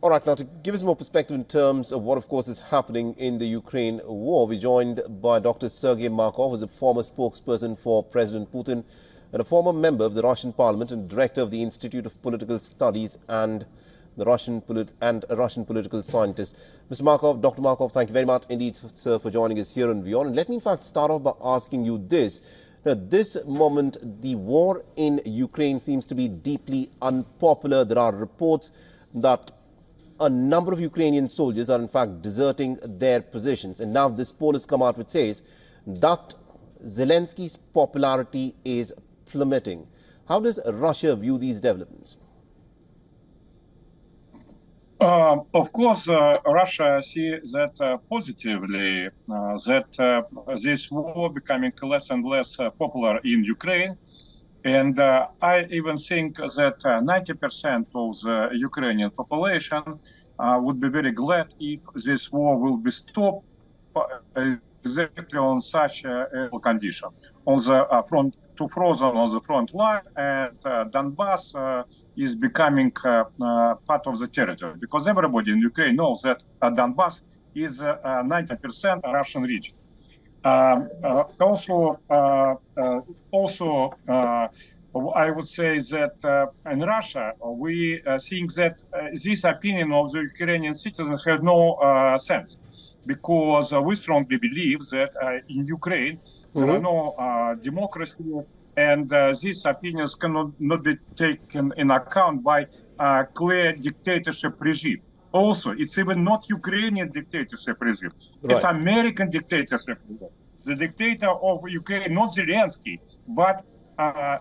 All right, now to give us more perspective in terms of what, of course, is happening in the Ukraine war, we're joined by Dr. Sergei Markov, who's a former spokesperson for President Putin and a former member of the Russian Parliament and director of the Institute of Political Studies and a Russian political scientist. Mr. Markov, Dr. Markov, thank you very much indeed, sir, for joining us here on WION. And let me, in fact, start off by asking you this. Now, at this moment, the war in Ukraine seems to be deeply unpopular. There are reports that a number of Ukrainian soldiers are in fact deserting their positions. And now this poll has come out which says that Zelensky's popularity is plummeting. How does Russia view these developments? Of course, Russia sees that positively, that this war becoming less and less popular in Ukraine. And I even think that 90% of the Ukrainian population would be very glad if this war will be stopped exactly on such a condition. On the front, to frozen on the front line, and Donbass is becoming part of the territory, because everybody in Ukraine knows that Donbass is 90% Russian region. Also, I would say that in Russia, we think that this opinion of the Ukrainian citizens has no sense, because we strongly believe that in Ukraine there are no democracy, and these opinions cannot not be taken in account by clear dictatorship regime. Also, it's even not Ukrainian dictatorship regime. Right. It's American dictatorship regime. The dictator of Ukraine, not Zelensky, but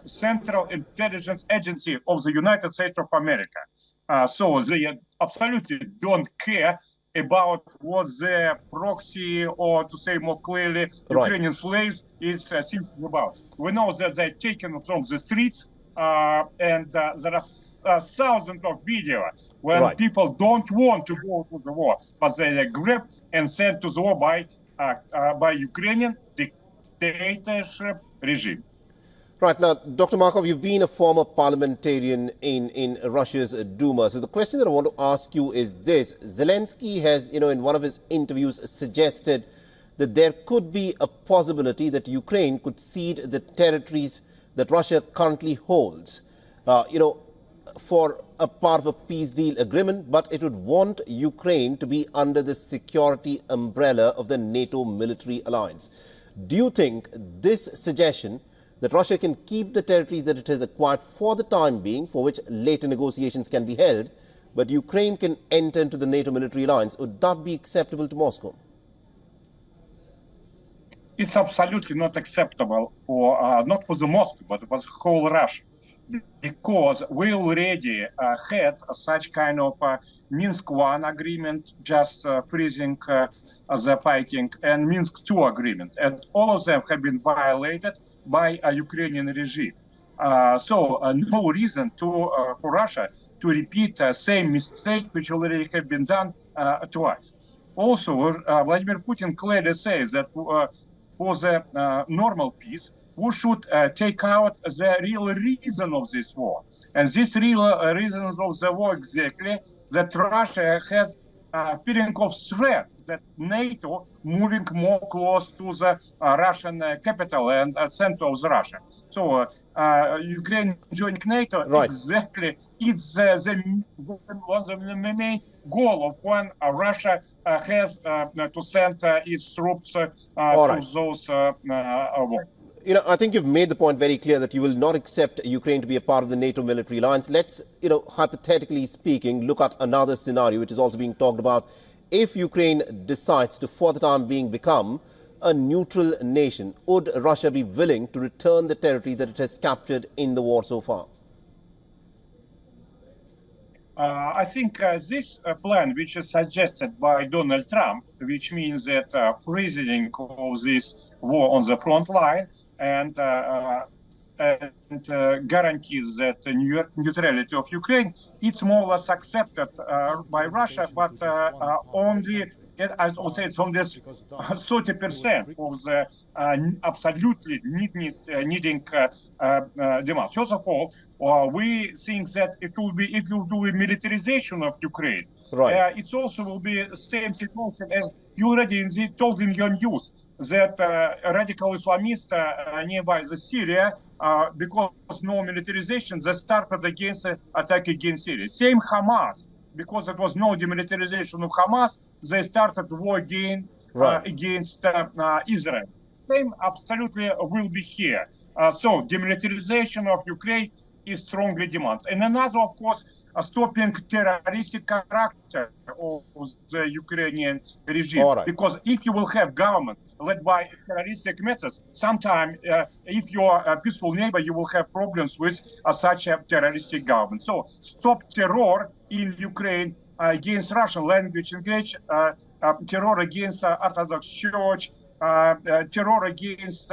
Central Intelligence Agency of the United States of America. So they absolutely don't care about what their proxy, or to say more clearly, Ukrainian slaves is thinking about. We know that they're taken from the streets, and there are thousands of videos when people don't want to go to the war, but they are grabbed and sent to the war by Ukrainian dictatorship regime. Right. Now, Dr. Markov, you've been a former parliamentarian in Russia's Duma. So the question that I want to ask you is this. Zelensky has, in one of his interviews suggested that there could be a possibility that Ukraine could cede the territories that Russia currently holds, for a part of a peace deal agreement, but it would want Ukraine to be under the security umbrella of the NATO military alliance. Do you think this suggestion that Russia can keep the territories that it has acquired for the time being, for which later negotiations can be held, but Ukraine can enter into the NATO military alliance, would that be acceptable to Moscow? It's absolutely not acceptable for not for the Moscow, but for the whole Russia, because we already had such kind of Minsk I agreement, just freezing the fighting, and Minsk II agreement, and all of them have been violated by a Ukrainian regime. So no reason for Russia to repeat the same mistake which already have been done twice. Also, Vladimir Putin clearly says that for the normal peace, we should take out the real reason of this war. And this real reasons of the war exactly that Russia has feeling of threat that NATO moving more close to the Russian capital and center of Russia. So Ukraine joining NATO exactly it's one of the main goal of when Russia has to send its troops to those wars. I think you've made the point very clear that you will not accept Ukraine to be a part of the NATO military alliance. Let's, hypothetically speaking, look at another scenario which is also being talked about. If Ukraine decides to, for the time being, become a neutral nation, would Russia be willing to return the territory that it has captured in the war so far? I think this plan, which is suggested by Donald Trump, which means that freezing of this war on the front line, and guarantees that the neutrality of Ukraine, it's more or less accepted by Russia, but only I would say it's only 30% of the absolutely needing demands. First of all, we think that it will be, if you do a militarization of Ukraine, right. it also will be the same situation as you already told in your news, that radical Islamists nearby the Syria, because no militarization, they started against attack against Syria. Same Hamas, because there was no demilitarization of Hamas, they started war again against Israel. Same absolutely will be here. So demilitarization of Ukraine is strongly demanded. And another, of course, stopping terroristic character of the Ukrainian regime. All right. Because if you will have government led by terroristic methods, sometime if you're a peaceful neighbor, you will have problems with such a terroristic government. So stop terror in Ukraine against Russian language, engage terror against Orthodox Church, terror against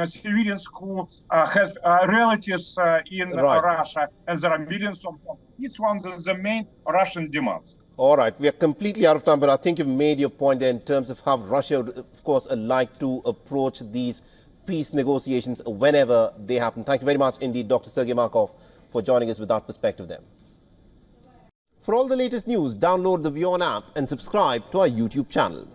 civilians who have relatives in Russia, and there are millions of them. Each one is the main Russian demands. All right, we are completely out of time, but I think you've made your point there in terms of how Russia would, of course, like to approach these peace negotiations whenever they happen. Thank you very much indeed, Dr. Sergei Markov, for joining us with that perspective there. For all the latest news, download the WION app and subscribe to our YouTube channel.